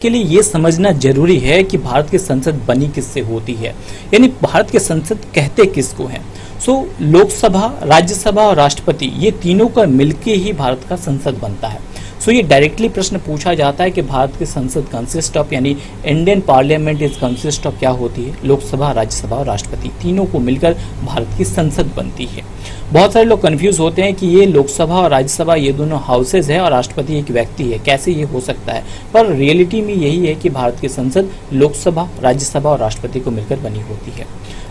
के लिए ये समझना जरूरी है कि भारत की संसद बनी किससे होती है, यानी भारत के संसद कहते किसको हैं। लोकसभा, राज्यसभा और राष्ट्रपति ये तीनों का मिलके ही भारत का संसद बनता है। ये डायरेक्टली प्रश्न पूछा जाता है कि भारत की संसद कंसिस्ट ऑफ, यानी Indian parliament is consist of क्या होती है, लोकसभा, राज्यसभा और राष्ट्रपति तीनों को मिलकर भारत की संसद बनती है। बहुत सारे लोग कंफ्यूज होते हैं कि ये लोकसभा और राज्यसभा ये दोनों हाउसेज है और राष्ट्रपति एक व्यक्ति है, कैसे ये हो सकता है। पर रियलिटी में यही है कि भारत की संसद लोकसभा, राज्यसभा और राष्ट्रपति को मिलकर बनी होती है।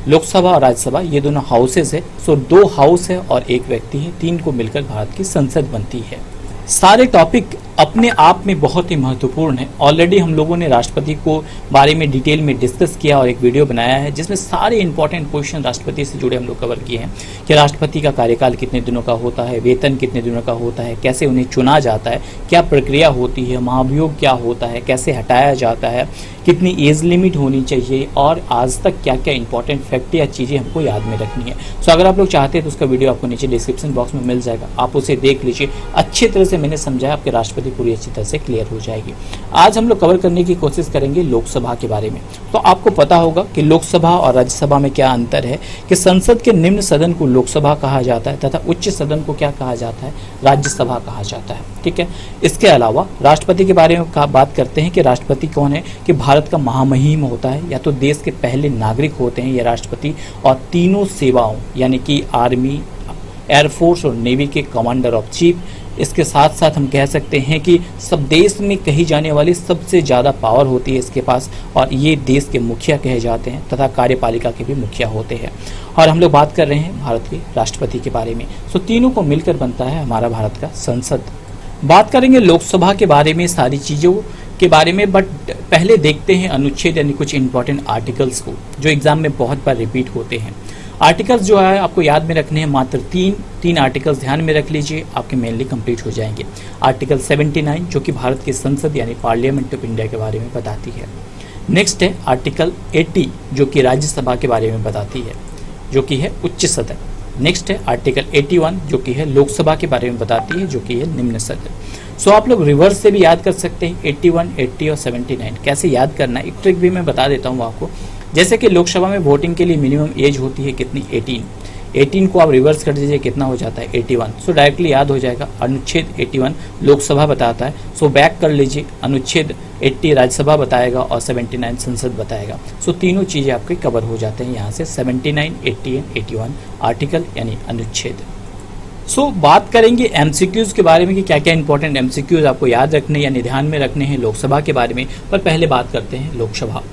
लोकसभा और राज्यसभा ये दोनों हाउसेज है, दो हाउस है और एक व्यक्ति है, तीन को मिलकर भारत की संसद बनती है। सारे टॉपिक अपने आप में बहुत ही महत्वपूर्ण है। ऑलरेडी हम लोगों ने राष्ट्रपति को बारे में डिटेल में डिस्कस किया और एक वीडियो बनाया है जिसमें सारे इंपॉर्टेंट क्वेश्चन राष्ट्रपति से जुड़े हम लोग कवर किए हैं कि राष्ट्रपति का कार्यकाल कितने दिनों का होता है, वेतन कितने दिनों का होता है, कैसे उन्हें चुना जाता है, क्या प्रक्रिया होती है, महाभियोग क्या होता है, कैसे हटाया जाता है, कितनी एज लिमिट होनी चाहिए और आज तक क्या क्या इंपॉर्टेंट फैक्ट या चीज़ें हमको याद में रखनी है। अगर आप लोग चाहते हैं तो उसका वीडियो आपको नीचे डिस्क्रिप्शन बॉक्स में मिल जाएगा, आप उसे देख लीजिए। अच्छी तरह से मैंने समझाया, आपके राष्ट्रपति पूरी अच्छी तरह से क्लियर हो जाएगी। आज हम लोग कवर करने की कोशिश करेंगे लोकसभा के बारे में। आपको पता होगा कि लोकसभा और राज्यसभा में क्या अंतर है, कि संसद के निम्न सदन को लोकसभा कहा जाता है तथा उच्च सदन को क्या कहा जाता है, राज्यसभा कहा जाता है। ठीक है। इसके अलावा राष्ट्रपति के बारे में बात करते हैं कि राष्ट्रपति कौन है, कि भारत का महामहिम होता है, या तो देश के पहले नागरिक होते हैं ये राष्ट्रपति, और तीनों सेवाओं यानी कि आर्मी, एयरफोर्स और नेवी के कमांडर ऑफ चीफ। इसके साथ साथ हम कह सकते हैं कि सब देश में कही जाने वाली सबसे ज़्यादा पावर होती है इसके पास, और ये देश के मुखिया कहे जाते हैं तथा कार्यपालिका के भी मुखिया होते हैं। और हम लोग बात कर रहे हैं भारत के राष्ट्रपति के बारे में। तीनों को मिलकर बनता है हमारा भारत का संसद। बात करेंगे लोकसभा के बारे में, सारी चीज़ों के बारे में, बट पहले देखते हैं अनुच्छेद यानी कुछ इंपॉर्टेंट आर्टिकल्स को जो एग्जाम में बहुत बार रिपीट होते हैं। आर्टिकल्स जो है आपको याद में रखने हैं, मात्र तीन आर्टिकल्स ध्यान में रख लीजिए, आपके मेनली कंप्लीट हो जाएंगे। आर्टिकल 79 जो कि भारत की संसद यानी पार्लियामेंट ऑफ इंडिया के बारे में बताती है। नेक्स्ट है आर्टिकल 80 जो कि राज्यसभा के बारे में बताती है, जो कि है उच्च सदन। नेक्स्ट है आर्टिकल 81 जो कि है लोकसभा के बारे में बताती है, जो कि है निम्न सदन। आप लोग रिवर्स से भी याद कर सकते हैं 81, 80 और 79 कैसे याद करना है, एक ट्रिक भी मैं बता देता हूँ आपको। जैसे कि लोकसभा में वोटिंग के लिए मिनिमम एज होती है कितनी, 18 को आप रिवर्स कर दीजिए, कितना हो जाता है 81। डायरेक्टली याद हो जाएगा, अनुच्छेद 81 लोकसभा बताता है। बैक कर लीजिए, अनुच्छेद 80 राज्यसभा बताएगा और 79 संसद बताएगा। तीनों चीज़ें आपके कवर हो जाते हैं यहाँ से, 79, 80 एंड 81 आर्टिकल यानी अनुच्छेद। बात करेंगे एमसीक्यूज के बारे में कि क्या क्या इंपॉर्टेंट एमसीक्यूज आपको याद रखने यानी ध्यान में रखने हैं लोकसभा के बारे में। पर पहले बात करते हैं लोकसभा।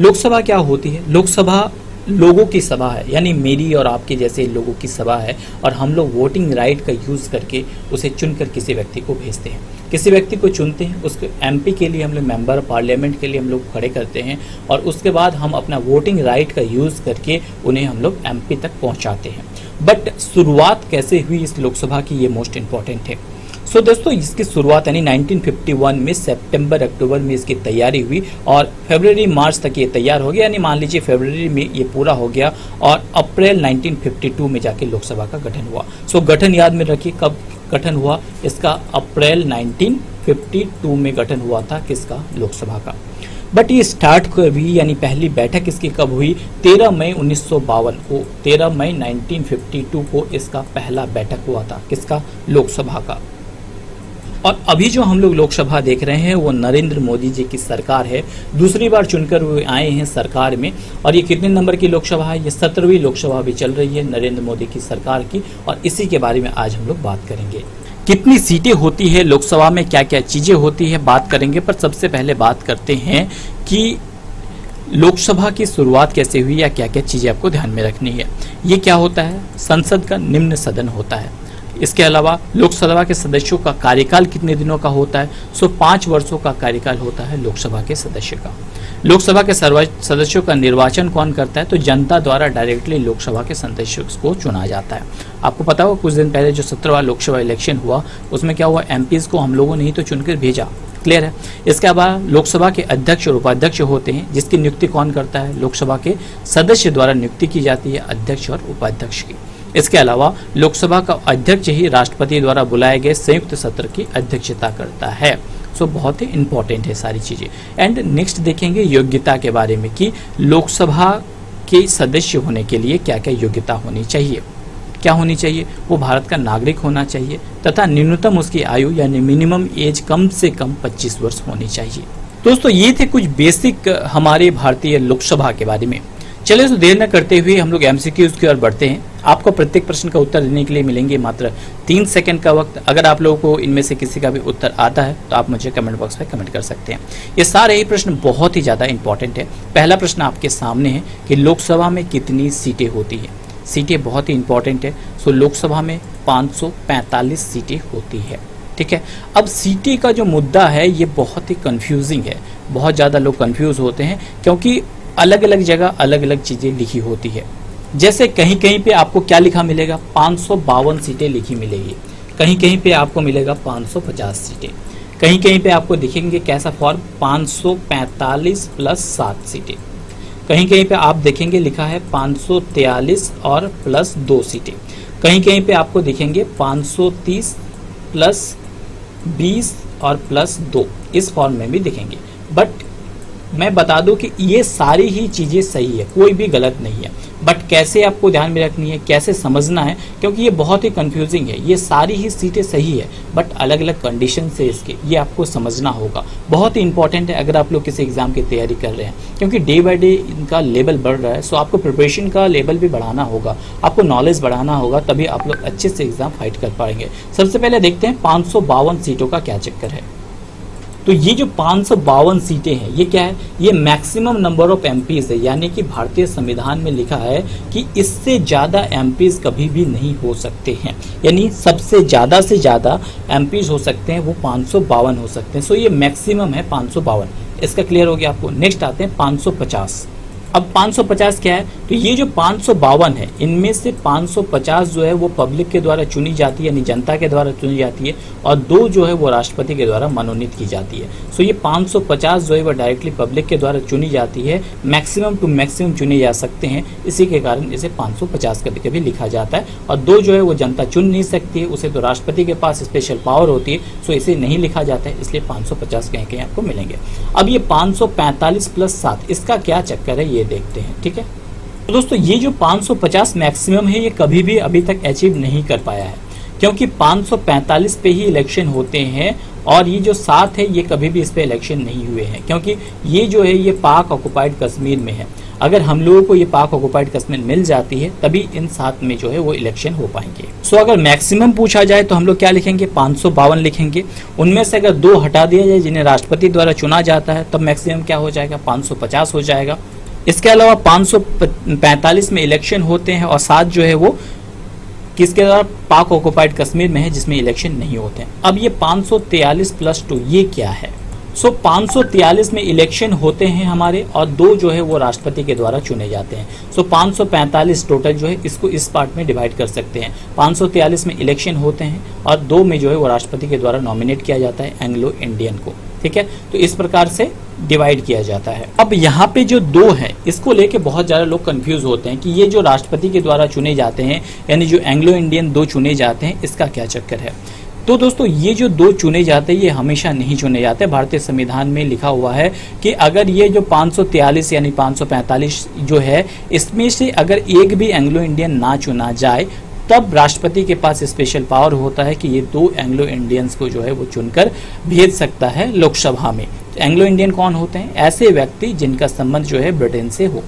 लोकसभा क्या होती है? लोकसभा लोगों की सभा है, यानी मेरी और आपके जैसे लोगों की सभा है, और हम लोग वोटिंग राइट का यूज़ करके उसे चुनकर किसी व्यक्ति को भेजते हैं, किसी व्यक्ति को चुनते हैं, उसके एमपी के लिए हम लोग मेंबर पार्लियामेंट के लिए हम लोग खड़े करते हैं, और उसके बाद हम अपना वोटिंग राइट का यूज़ करके उन्हें हम लोग एमपी तक पहुंचाते हैं। बट शुरुआत कैसे हुई इस लोकसभा की, ये मोस्ट इंपॉर्टेंट है। दोस्तों इसकी शुरुआत यानी 1951 में सितंबर अक्टूबर में इसकी तैयारी हुई और फरवरी मार्च तक ये तैयार हो गया, यानी मान लीजिए फरवरी में ये पूरा हो गया और अप्रैल 1952 में जाके लोकसभा का गठन हुआ। गठन याद में रखिए, कब गठन हुआ इसका, अप्रैल 1952 में गठन हुआ था किसका, लोकसभा का। बट ये स्टार्ट हुई यानी पहली बैठक इसकी कब हुई, 13 मई 1952 को, 13 मई 1952 को इसका पहला बैठक हुआ था किसका, लोकसभा का। और अभी जो हम लोग लोकसभा देख रहे हैं वो नरेंद्र मोदी जी की सरकार है, दूसरी बार चुनकर वो आए हैं सरकार में। और ये कितने नंबर की लोकसभा है, ये 17वीं लोकसभा भी चल रही है नरेंद्र मोदी की सरकार की, और इसी के बारे में आज हम लोग बात करेंगे। कितनी सीटें होती है लोकसभा में, क्या क्या चीज़ें होती है, बात करेंगे। पर सबसे पहले बात करते हैं कि लोकसभा की शुरुआत कैसे हुई या क्या क्या चीज़ें आपको ध्यान में रखनी है। ये क्या होता है, संसद का निम्न सदन होता है। इसके अलावा लोकसभा के सदस्यों का कार्यकाल कितने दिनों का होता है, 5 वर्षों का कार्यकाल होता है लोकसभा के सदस्य का। लोकसभा के सदस्यों का निर्वाचन कौन करता है, तो जनता द्वारा डायरेक्टली लोकसभा के सदस्यों को चुना जाता है। आपको पता होगा कुछ दिन पहले जो 17वां लोकसभा इलेक्शन हुआ उसमें क्या हुआ, एमपीज को हम लोगों ने ही तो चुनकर भेजा, क्लियर है। इसके अलावा लोकसभा के अध्यक्ष और उपाध्यक्ष होते हैं, जिसकी नियुक्ति कौन करता है, लोकसभा के सदस्य द्वारा नियुक्ति की जाती है अध्यक्ष और उपाध्यक्ष की। इसके अलावा लोकसभा का अध्यक्ष ही राष्ट्रपति द्वारा बुलाए गए संयुक्त सत्र की अध्यक्षता करता है। सो बहुत ही इंपॉर्टेंट है सारी चीज़ें। एंड नेक्स्ट देखेंगे योग्यता के बारे में कि लोकसभा के सदस्य होने के लिए क्या क्या योग्यता होनी चाहिए। क्या होनी चाहिए? वो भारत का नागरिक होना चाहिए तथा न्यूनतम उसकी आयु यानी मिनिमम एज कम से कम 25 वर्ष होनी चाहिए। दोस्तों ये थे कुछ बेसिक हमारे भारतीय लोकसभा के बारे में। चलिए तो देर न करते हुए हम लोग एमसीक्यूज की ओर बढ़ते हैं। आपको प्रत्येक प्रश्न का उत्तर देने के लिए मिलेंगे मात्र 3 सेकंड का वक्त। अगर आप लोगों को इनमें से किसी का भी उत्तर आता है तो आप मुझे कमेंट बॉक्स में कमेंट कर सकते हैं। ये सारे ही प्रश्न बहुत ही ज़्यादा इंपॉर्टेंट है। पहला प्रश्न आपके सामने है कि लोकसभा में कितनी सीटें होती हैं। सीटें बहुत ही इंपॉर्टेंट है। सो लोकसभा में 545 सीटें होती है। ठीक है, अब सीटें का जो मुद्दा है ये बहुत ही कंफ्यूजिंग है। बहुत ज़्यादा लोग कंफ्यूज होते हैं क्योंकि अलग अलग जगह अलग अलग चीज़ें लिखी होती है। जैसे कहीं कहीं पे आपको क्या लिखा मिलेगा, 552 सीटें लिखी मिलेगी। कहीं कहीं पे आपको मिलेगा 550 सीटें। कहीं कहीं पे आपको दिखेंगे कैसा फॉर्म 545 प्लस 7 सीटें। कहीं कहीं पे आप देखेंगे लिखा है 543 और प्लस 2 सीटें। कहीं कहीं पे आपको दिखेंगे 530 प्लस 20 और प्लस 2, इस फॉर्म में भी दिखेंगे। बट मैं बता दूं कि ये सारी ही चीज़ें सही है, कोई भी गलत नहीं है। बट कैसे आपको ध्यान में रखनी है, कैसे समझना है, क्योंकि ये बहुत ही कंफ्यूजिंग है। ये सारी ही सीटें सही है बट अलग अलग कंडीशन से इसके, ये आपको समझना होगा। बहुत ही इंपॉर्टेंट है अगर आप लोग किसी एग्जाम की तैयारी कर रहे हैं, क्योंकि डे बाय डे इनका लेवल बढ़ रहा है। सो आपको प्रिपरेशन का लेवल भी बढ़ाना होगा, आपको नॉलेज बढ़ाना होगा, तभी आप लोग अच्छे से एग्जाम फाइट कर पाएंगे। सबसे पहले देखते हैं 552 सीटों का क्या चक्कर है। तो ये जो 552 सीटें हैं ये क्या है, ये मैक्सिमम नंबर ऑफ एमपीज है। यानी कि भारतीय संविधान में लिखा है कि इससे ज़्यादा एमपीज कभी भी नहीं हो सकते हैं। यानी सबसे ज़्यादा से ज़्यादा एमपीज हो सकते हैं वो 552 हो सकते हैं। सो ये मैक्सिमम है 552। इसका क्लियर हो गया आपको। नेक्स्ट आते हैं 550। अब 550 क्या है, तो ये जो 552 है इनमें से 550 जो है वो पब्लिक के द्वारा चुनी जाती है, यानी जनता के द्वारा चुनी जाती है, और 2 जो है वो राष्ट्रपति के द्वारा मनोनीत की जाती है। सो ये 550 जो है वो डायरेक्टली पब्लिक के द्वारा चुनी जाती है। मैक्सिमम टू मैक्सिमम चुने जा सकते हैं, इसी के कारण इसे 550 कभी कभी लिखा जाता है। और 2 जो है वो जनता चुन नहीं सकती है, उसे तो राष्ट्रपति के पास स्पेशल पावर होती है। सो इसे नहीं लिखा जाता है, इसलिए 550 कहीं कहीं आपको मिलेंगे। अब ये 545 प्लस 7 इसका क्या चक्कर है ये देखते हैं। ठीक है, तो दोस्तों ये जो 550 मैक्सिमम है ये कभी भी अभी तक अचीव नहीं कर पाया है, क्योंकि 545 पे ही इलेक्शन होते हैं, और ये जो 7 है ये कभी भी इस पे इलेक्शन नहीं हुए हैं, क्योंकि ये जो है ये पाक ऑक्युपाइड कश्मीर में है। अगर हम लोगों को ये पाक ऑक्युपाइड कश्मीर मिल जाती है तभी इन 7 में जो है वो इलेक्शन हो पाएंगे। सो अगर मैक्सिमम पूछा जाए तो हम लोग क्या लिखेंगे, 552 लिखेंगे। उनमें से अगर 2 हटा दिया जाए जिन्हें राष्ट्रपति द्वारा चुना जाता है तब मैक्सिमम क्या हो जाएगा, 550 हो जाएगा। इसके अलावा 545 में इलेक्शन होते हैं और 7 जो है वो किसके द्वारा, पाक ऑक्युपाइड कश्मीर में है जिसमें इलेक्शन नहीं होते हैं। अब ये 543 प्लस 2 ये क्या है। सो 543 में इलेक्शन होते हैं हमारे, और 2 जो है वो राष्ट्रपति के द्वारा चुने जाते हैं। सो 545 टोटल जो है इसको इस पार्ट में डिवाइड कर सकते हैं। 543 में इलेक्शन होते हैं और 2 में जो है वो राष्ट्रपति के द्वारा नॉमिनेट किया जाता है एंग्लो इंडियन को। ठीक है, तो इस प्रकार से डिवाइड किया जाता है। अब यहाँ पे जो 2 है इसको लेके बहुत ज़्यादा लोग कंफ्यूज होते हैं कि ये जो राष्ट्रपति के द्वारा चुने जाते हैं यानी जो एंग्लो इंडियन 2 चुने जाते हैं इसका क्या चक्कर है। तो दोस्तों ये जो 2 चुने जाते हैं ये हमेशा नहीं चुने जाते। भारतीय संविधान में लिखा हुआ है कि अगर ये जो 543 यानी 545 जो है इसमें से अगर एक भी एंग्लो इंडियन ना चुना जाए तब राष्ट्रपति के पास स्पेशल पावर होता है कि ये 2 एंग्लो इंडियंस को जो है वो चुनकर भेज सकता है लोकसभा में। एंग्लो इंडियन कौन होते हैं, ऐसे व्यक्ति जिनका संबंध जो है ब्रिटेन से हो,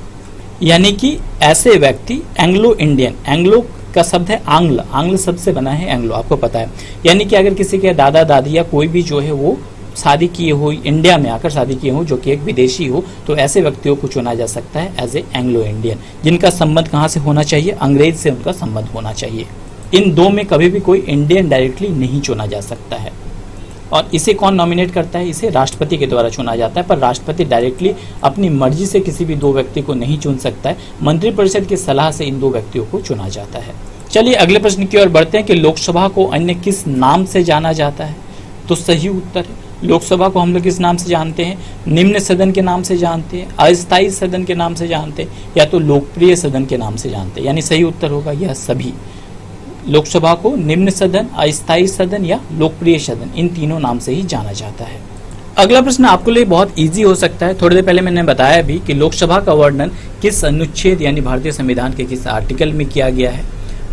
यानी कि ऐसे व्यक्ति एंग्लो इंडियन, एंग्लो का शब्द है आंग्ल, आंग्ल शब्द से बना है एंग्लो, आपको पता है। यानी कि अगर किसी के दादा दादी या कोई भी जो है वो शादी किए हो, इंडिया में आकर शादी किए हो, जो कि एक विदेशी हो, तो ऐसे व्यक्तियों को चुना जा सकता है एज ए एंग्लो इंडियन, जिनका संबंध कहाँ से होना चाहिए, अंग्रेज से उनका संबंध होना चाहिए। इन 2 में कभी भी कोई इंडियन डायरेक्टली नहीं चुना जा सकता है। और इसे कौन नॉमिनेट करता है, इसे राष्ट्रपति के द्वारा चुना जाता है। पर राष्ट्रपति डायरेक्टली अपनी मर्जी से किसी भी 2 व्यक्ति को नहीं चुन सकता है, मंत्रिपरिषद की सलाह से इन 2 व्यक्तियों को चुना जाता है। चलिए अगले प्रश्न की ओर बढ़ते हैं कि लोकसभा को अन्य किस नाम से जाना जाता है। तो सही उत्तर है, लोकसभा को हम लोग किस नाम से जानते हैं, निम्न सदन के नाम से जानते हैं, अस्थायी सदन के नाम से जानते हैं, या तो लोकप्रिय सदन के नाम से जानते हैं। यानी सही उत्तर होगा यह सभी। लोकसभा को निम्न सदन, अस्थायी सदन या लोकप्रिय सदन, इन तीनों नाम से ही जाना जाता है। अगला प्रश्न आपके लिए बहुत इजी हो सकता है। थोड़ी देर पहले मैंने बताया भी कि लोकसभा का वर्णन किस अनुच्छेद यानी भारतीय संविधान के किस आर्टिकल में किया गया है।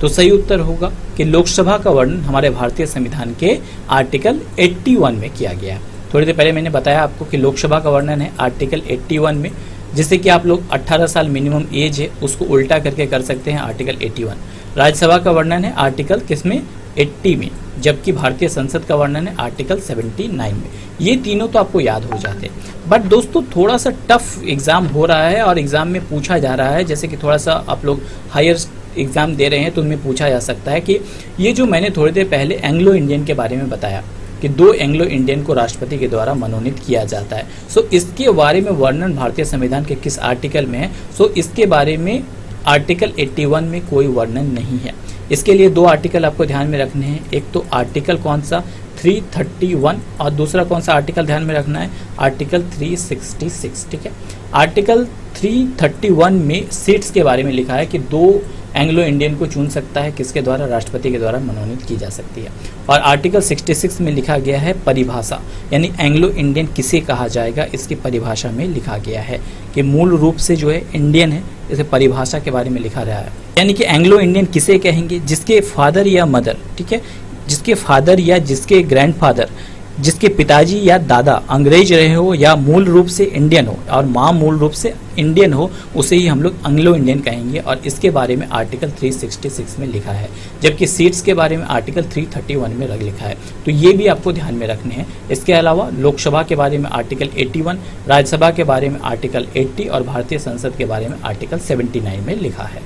तो सही उत्तर होगा कि लोकसभा का वर्णन हमारे भारतीय संविधान के आर्टिकल 81 में किया गया है। थोड़ी देर पहले मैंने बताया आपको कि लोकसभा का वर्णन है आर्टिकल 81 में, जिससे कि आप लोग 18 साल मिनिमम एज है उसको उल्टा करके कर सकते हैं आर्टिकल 81। राज्यसभा का वर्णन है आर्टिकल किसमें 80 में, जबकि भारतीय संसद का वर्णन है आर्टिकल 79 में। ये तीनों तो आपको याद हो जाते हैं। बट दोस्तों थोड़ा सा टफ एग्जाम हो रहा है और एग्जाम में पूछा जा रहा है, जैसे कि थोड़ा सा आप लोग हायर एग्जाम दे रहे हैं तो उनमें पूछा जा सकता है कि ये जो मैंने थोड़ी देर पहले एंग्लो इंडियन के बारे में बताया कि 2 एंग्लो इंडियन को राष्ट्रपति के द्वारा मनोनीत किया जाता है, सो इसके बारे में वर्णन भारतीय संविधान के किस आर्टिकल में है। सो इसके बारे में आर्टिकल 81 में कोई वर्णन नहीं है। इसके लिए 2 आर्टिकल आपको ध्यान में रखने हैं। एक तो आर्टिकल कौन सा 331 और दूसरा कौन सा आर्टिकल ध्यान में रखना है आर्टिकल 366। ठीक है, आर्टिकल 331 में सीट्स के बारे में लिखा है कि 2 एंग्लो इंडियन को चुन सकता है, किसके द्वारा, राष्ट्रपति के द्वारा मनोनीत की जा सकती है। और आर्टिकल 66 में लिखा गया है परिभाषा, यानी एंग्लो इंडियन किसे कहा जाएगा इसकी परिभाषा में लिखा गया है कि मूल रूप से जो है इंडियन है, इसे परिभाषा के बारे में लिखा रहा है। यानी कि एंग्लो इंडियन किसे कहेंगे, जिसके फादर या मदर, ठीक है, जिसके फादर या जिसके ग्रैंडफादर, जिसके पिताजी या दादा अंग्रेज रहे हो या मूल रूप से इंडियन हो और माँ मूल रूप से इंडियन हो, उसे ही हम लोग एंग्लो इंडियन कहेंगे। और इसके बारे में आर्टिकल 366 में लिखा है, जबकि सीट्स के बारे में आर्टिकल 331 में लिखा है। तो ये भी आपको ध्यान में रखने हैं। इसके अलावा लोकसभा के बारे में आर्टिकल 81, राज्यसभा के बारे में आर्टिकल 80 और भारतीय संसद के बारे में आर्टिकल 79 में लिखा है।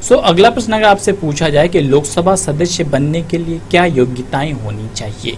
सो अगला प्रश्न अगर आपसे पूछा जाए कि लोकसभा सदस्य बनने के लिए क्या योग्यताएं होनी चाहिए,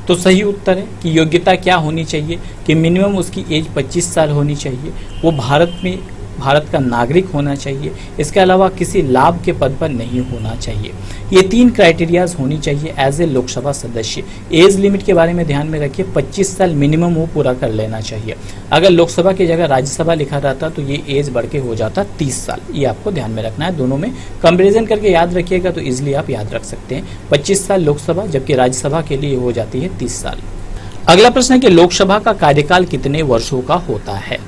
तो सही उत्तर है कि योग्यता क्या होनी चाहिए कि मिनिमम उसकी एज 25 साल होनी चाहिए, वो भारत का नागरिक होना चाहिए, इसके अलावा किसी लाभ के पद पर नहीं होना चाहिए। ये 3 क्राइटेरियाज होनी चाहिए एज ए लोकसभा सदस्य। एज लिमिट के बारे में ध्यान में रखिए, 25 साल मिनिमम वो पूरा कर लेना चाहिए। अगर लोकसभा की जगह राज्यसभा लिखा रहता तो ये एज बढ़ के हो जाता 30 साल। ये आपको ध्यान में रखना है, दोनों में कंपेरिजन करके याद रखिएगा तो ईजिली आप याद रख सकते हैं। 25 साल लोकसभा, जबकि राज्यसभा के लिए हो जाती है 30 साल। अगला प्रश्न है कि लोकसभा का कार्यकाल कितने वर्षों का होता है,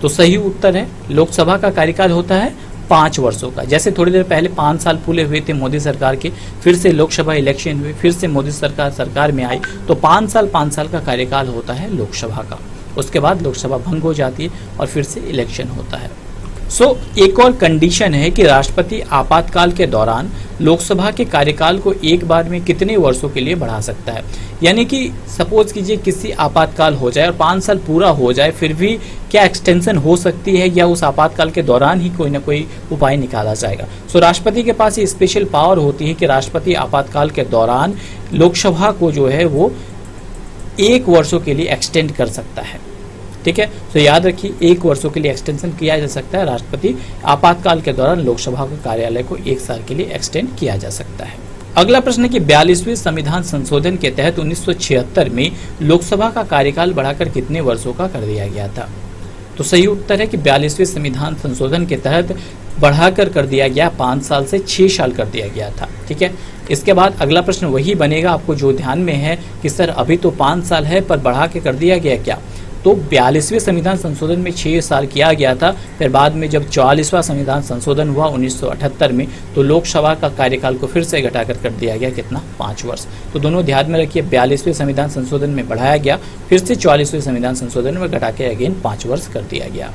तो सही उत्तर है लोकसभा का कार्यकाल होता है 5 वर्षों का। जैसे थोड़ी देर पहले 5 साल पूरे हुए थे मोदी सरकार के, फिर से लोकसभा इलेक्शन हुए, फिर से मोदी सरकार में आई, तो 5 साल का कार्यकाल होता है लोकसभा का। उसके बाद लोकसभा भंग हो जाती है और फिर से इलेक्शन होता है। एक और कंडीशन है कि राष्ट्रपति आपातकाल के दौरान लोकसभा के कार्यकाल को एक बार में कितने वर्षों के लिए बढ़ा सकता है। यानी कि सपोज कीजिए किसी आपातकाल हो जाए और 5 साल पूरा हो जाए, फिर भी क्या एक्सटेंशन हो सकती है या उस आपातकाल के दौरान ही कोई ना कोई उपाय निकाला जाएगा। राष्ट्रपति के पास ये स्पेशल पावर होती है कि राष्ट्रपति आपातकाल के दौरान लोकसभा को जो है वो 1 वर्षों के लिए एक्सटेंड कर सकता है। ठीक है, तो याद रखिए 1 वर्षों के लिए एक्सटेंशन किया जा सकता है। राष्ट्रपति आपातकाल के दौरान लोकसभा के कार्यालय को 1 साल के लिए एक्सटेंड किया जा सकता है। अगला प्रश्न है कि 42वें संविधान संशोधन के तहत 1976 में लोकसभा का कार्यकाल बढ़ाकर कितने वर्षों का कर दिया गया था। तो सही उत्तर है कि 42वें संविधान संशोधन के तहत बढ़ाकर कर दिया गया 5 साल से 6 साल कर दिया गया था। ठीक है, इसके बाद अगला प्रश्न वही बनेगा आपको जो ध्यान में है कि सर अभी तो 5 साल है पर बढ़ा के कर दिया गया क्या। तो 42वें संविधान संशोधन में 6 साल किया गया था, फिर बाद में जब 44वां संविधान संशोधन हुआ 1978 में, तो लोकसभा का कार्यकाल को फिर से घटाकर कर दिया गया कितना, 5 वर्ष। तो दोनों ध्यान में रखिए, 42वें संविधान संशोधन में बढ़ाया गया, फिर से 44वें संविधान संशोधन में घटा के अगेन 5 वर्ष कर दिया गया।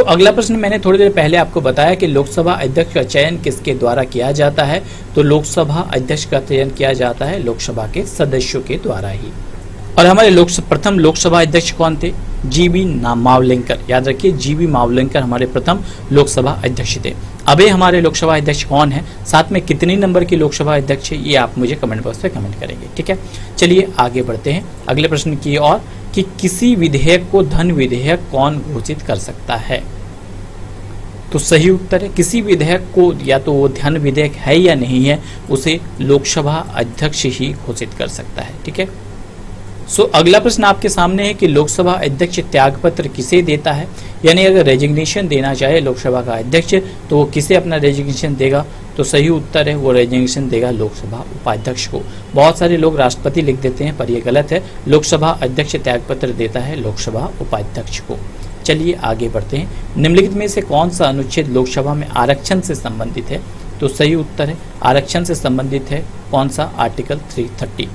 अगला प्रश्न मैंने थोड़ी देर पहले आपको बताया कि लोकसभा अध्यक्ष का चयन किसके द्वारा किया जाता है। तो लोकसभा अध्यक्ष का चयन किया जाता है लोकसभा के सदस्यों के द्वारा ही। और हमारे प्रथम लोकसभा अध्यक्ष कौन थे, जीबी मावलंकर। याद रखिए जीबी मावलंकर हमारे प्रथम लोकसभा अध्यक्ष थे। अभी हमारे लोकसभा अध्यक्ष कौन है, साथ में कितनी नंबर की लोकसभा अध्यक्ष है, ये आप मुझे कमेंट बॉक्स पे कमेंट करेंगे। ठीक है, चलिए आगे बढ़ते हैं अगले प्रश्न की ओर कि किसी विधेयक को धन विधेयक कौन घोषित कर सकता है। तो सही उत्तर है किसी विधेयक को या तो वो धन विधेयक है या नहीं है, उसे लोकसभा अध्यक्ष ही घोषित कर सकता है। ठीक है, सो अगला प्रश्न आपके सामने है कि लोकसभा अध्यक्ष त्यागपत्र किसे देता है, यानी अगर रेजिग्नेशन देना चाहे लोकसभा का अध्यक्ष तो वो किसे अपना रेजिग्नेशन देगा। तो सही उत्तर है वो रेजिग्नेशन देगा लोकसभा उपाध्यक्ष को। बहुत सारे लोग राष्ट्रपति लिख देते हैं पर यह गलत है, लोकसभा अध्यक्ष त्यागपत्र देता है लोकसभा उपाध्यक्ष को। चलिए आगे बढ़ते हैं। निम्नलिखित में से कौन सा अनुच्छेद लोकसभा में आरक्षण से संबंधित है। तो सही उत्तर है आरक्षण से संबंधित है कौन सा, आर्टिकल 330।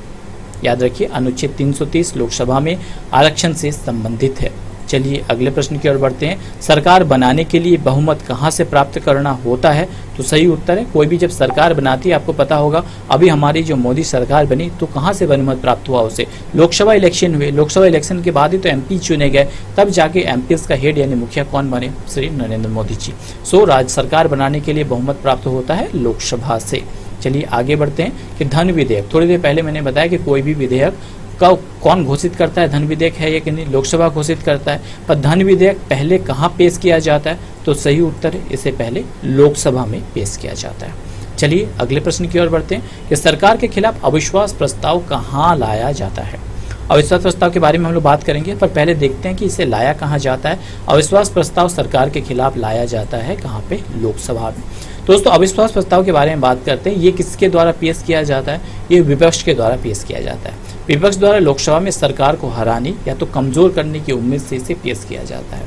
याद रखिए अनुच्छेद 330 लोकसभा में आरक्षण से संबंधित है। चलिए अगले प्रश्न की ओर बढ़ते हैं। सरकार बनाने के लिए बहुमत कहां से प्राप्त करना होता है। तो सही उत्तर है कोई भी जब सरकार बनाती है, आपको पता होगा अभी हमारी जो मोदी सरकार बनी तो कहां से बहुमत प्राप्त हुआ उसे, लोकसभा इलेक्शन हुए, लोकसभा इलेक्शन के बाद ही तो एमपी चुने गए, तब जाके एमपीएस का हेड यानी मुखिया कौन बने, श्री नरेंद्र मोदी जी। सो राज्य सरकार बनाने के लिए बहुमत प्राप्त होता है लोकसभा से। चलिए आगे बढ़ते हैं कि धन विधेयक, थोड़ी देर पहले मैंने बताया कि कोई भी विधेयक का कौन घोषित करता है, धन विधेयक है या कि नहीं, लोकसभा घोषित करता है। पर धन विधेयक पहले कहाँ पेश किया जाता है। तो सही उत्तर है इसे पहले लोकसभा में पेश किया जाता है। चलिए अगले प्रश्न की ओर बढ़ते हैं कि सरकार के खिलाफ अविश्वास प्रस्ताव कहाँ लाया जाता है। अविश्वास प्रस्ताव के बारे में हम लोग बात करेंगे, पर पहले देखते हैं कि इसे लाया कहाँ जाता है। अविश्वास प्रस्ताव सरकार के खिलाफ लाया जाता है कहाँ पे, लोकसभा में। दोस्तों अविश्वास प्रस्ताव के बारे में बात करते हैं, ये किसके द्वारा पेश किया जाता है, ये विपक्ष के द्वारा पेश किया जाता है। विपक्ष द्वारा लोकसभा में सरकार को हराने या तो कमजोर करने की उम्मीद से इसे पेश किया जाता है।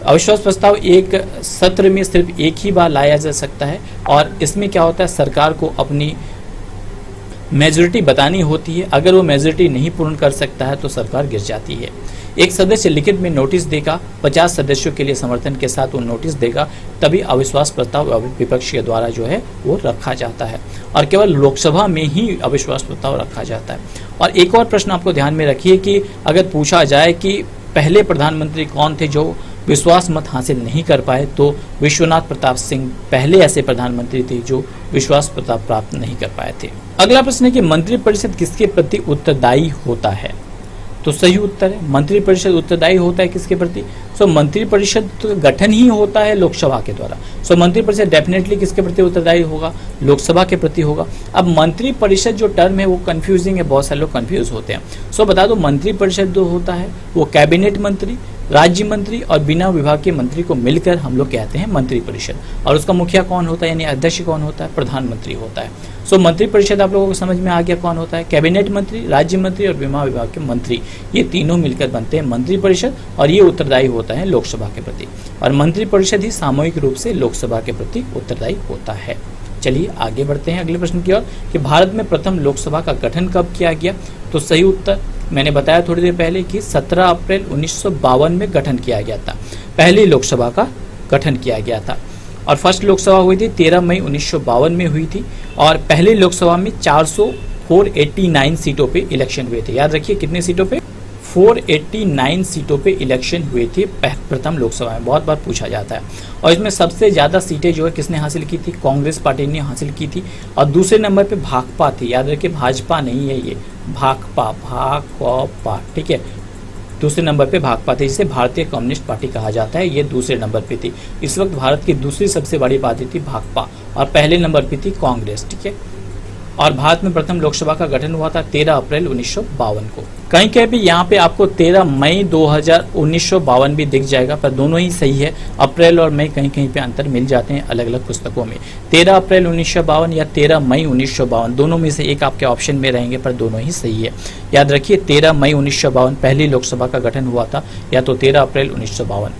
अविश्वास प्रस्ताव एक सत्र में सिर्फ एक ही बार लाया जा सकता है और इसमें क्या होता है, सरकार को अपनी मेजोरिटी बतानी होती है। अगर वो मेजोरिटी नहीं पूर्ण कर सकता है तो सरकार गिर जाती है। एक सदस्य लिखित में नोटिस देगा, 50 सदस्यों के लिए समर्थन के साथ वो नोटिस देगा, तभी अविश्वास प्रस्ताव विपक्ष के द्वारा जो है वो रखा जाता है और केवल लोकसभा में ही अविश्वास प्रस्ताव रखा जाता है। और एक और प्रश्न आपको ध्यान में रखिए कि अगर पूछा जाए कि पहले प्रधानमंत्री कौन थे जो विश्वास मत हासिल नहीं कर पाए, तो विश्वनाथ प्रताप सिंह पहले ऐसे प्रधानमंत्री थे जो विश्वास प्रस्ताव प्राप्त नहीं कर पाए थे। अगला प्रश्न है कि मंत्रिपरिषद किसके प्रति उत्तरदायी होता है। तो सही उत्तर है मंत्रिपरिषद उत्तरदायी होता है किसके प्रति। सो मंत्रिपरिषद तो गठन ही होता है लोकसभा के द्वारा। सो मंत्रिपरिषद डेफिनेटली किसके प्रति उत्तरदायी होगा, लोकसभा के प्रति होगा। अब मंत्रिपरिषद जो टर्म है वो कंफ्यूजिंग है, बहुत सारे लोग कंफ्यूज होते हैं। सो बता दो मंत्रिपरिषद जो होता है वो कैबिनेट मंत्री, राज्य मंत्री और बिना विभाग के मंत्री को मिलकर हम लोग कहते हैं मंत्रिपरिषद। और उसका मुखिया कौन होता है, यानी अध्यक्ष कौन होता है, प्रधानमंत्री होता है। सो मंत्रिपरिषद आप लोगों को समझ में आ गया कौन होता है, कैबिनेट मंत्री, राज्य मंत्री और बिना विभाग के मंत्री, ये तीनों मिलकर बनते हैं मंत्रिपरिषद और ये उत्तरदायी होता है लोकसभा के प्रति। और मंत्रिपरिषद ही सामूहिक रूप से लोकसभा के प्रति उत्तरदायी होता है। चलिए आगे बढ़ते हैं अगले प्रश्न की ओर कि भारत में प्रथम लोकसभा का गठन कब किया गया। तो सही उत्तर मैंने बताया थोड़ी देर पहले कि 17 अप्रैल 1952 में गठन किया गया था, पहली लोकसभा का गठन किया गया था। और फर्स्ट लोकसभा हुई थी 13 मई 1952 में हुई थी और पहली लोकसभा में 489 सीटों पे इलेक्शन हुए थे। याद रखिए कितने सीटों पे, 489 सीटों पे इलेक्शन हुए थे प्रथम लोकसभा में, बहुत बार पूछा जाता है। और इसमें सबसे ज़्यादा सीटें जो है किसने हासिल की थी, कांग्रेस पार्टी ने हासिल की थी। और दूसरे नंबर पे भाकपा थी, याद रखिए भाजपा नहीं है ये, भाकपा, ठीक है। दूसरे नंबर पे भाकपा थी, जिसे भारतीय कम्युनिस्ट पार्टी कहा जाता है, ये दूसरे नंबर पे थी। इस वक्त भारत की दूसरी सबसे बड़ी पार्टी थी भाकपा और पहले नंबर पे थी कांग्रेस, ठीक है। और भारत में प्रथम लोकसभा का गठन हुआ था 13 अप्रैल 1952 को। कहीं कहीं भी यहाँ पे आपको 13 मई 1952 भी दिख जाएगा, पर दोनों ही सही है। अप्रैल और मई कहीं कहीं पे अंतर मिल जाते हैं अलग अलग पुस्तकों में। 13 अप्रैल 1952 या 13 मई 1952 दोनों में से एक आपके ऑप्शन में रहेंगे, पर दोनों ही सही है। याद रखिए 13 मई 1952 पहली लोकसभा का गठन हुआ था, या तो 13 अप्रैल 1952।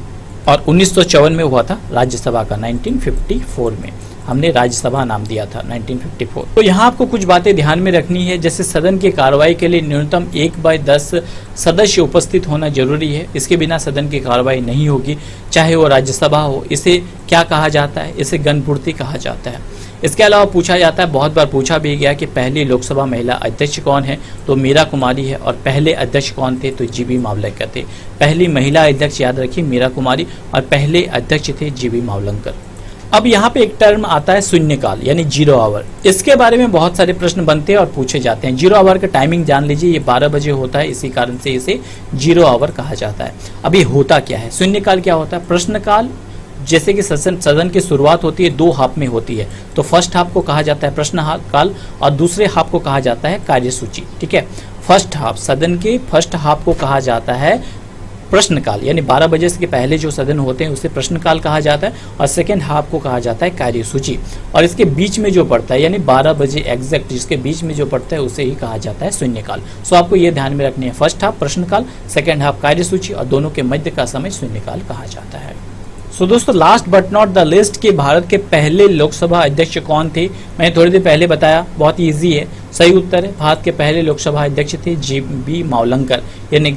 और 1954 में हुआ था राज्यसभा का, 1954 में हमने राज्यसभा नाम दिया था 1954। तो यहाँ आपको कुछ बातें ध्यान में रखनी है, जैसे सदन की कार्रवाई के लिए न्यूनतम 1/10 सदस्य उपस्थित होना जरूरी है। इसके बिना सदन की कार्रवाई नहीं होगी, चाहे वो राज्यसभा हो। इसे क्या कहा जाता है, इसे गणपूर्ति कहा जाता है। इसके अलावा पूछा जाता है, बहुत बार पूछा भी गया कि पहली लोकसभा महिला अध्यक्ष कौन है, तो मीरा कुमारी है। और पहले अध्यक्ष कौन थे, तो जीबी मावलंकर थे। पहली महिला अध्यक्ष याद रखिए मीरा कुमारी और पहले अध्यक्ष थे जीबी मावलंकर। अब यहाँ पे एक टर्म आता है शून्यकाल यानी 0 आवर। इसके बारे में बहुत सारे प्रश्न बनते हैं और पूछे जाते हैं। 0 आवर का टाइमिंग जान लीजिए, ये 12 बजे होता है, इसी कारण से इसे 0 आवर कहा जाता है। अब ये होता क्या है, शून्यकाल क्या होता है, प्रश्नकाल। जैसे कि सदन की शुरुआत होती है 2 हाफ में होती है, तो फर्स्ट हाफ को कहा जाता है प्रश्न काल और दूसरे हाफ को कहा जाता है कार्यसूची, ठीक है। फर्स्ट हाफ, सदन के फर्स्ट हाफ को कहा जाता है प्रश्नकाल, यानी 12 बजे के पहले जो सदन होते हैं उसे प्रश्नकाल कहा जाता है, और सेकेंड हाफ को कहा जाता है कार्यसूची, और इसके बीच में जो पड़ता है यानी 12 बजे एग्जैक्ट जिसके बीच में जो पड़ता है उसे ही कहा जाता है शून्यकाल। सो आपको ये ध्यान में रखनी है, फर्स्ट हाफ प्रश्नकाल, सेकेंड हाफ कार्यसूची, और दोनों के मध्य का समय शून्यकाल कहा जाता है। सो दोस्तों, last but not the list के भारत के पहले लोकसभा अध्यक्ष कौन थे, मैंने थोड़ी देर पहले बताया, बहुत इजी है। सही उत्तर है, भारत के पहले लोकसभा अध्यक्ष थे जी.बी. मावलंकर, यानी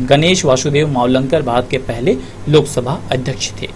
गणेश वासुदेव मावलंकर भारत के पहले लोकसभा अध्यक्ष थे।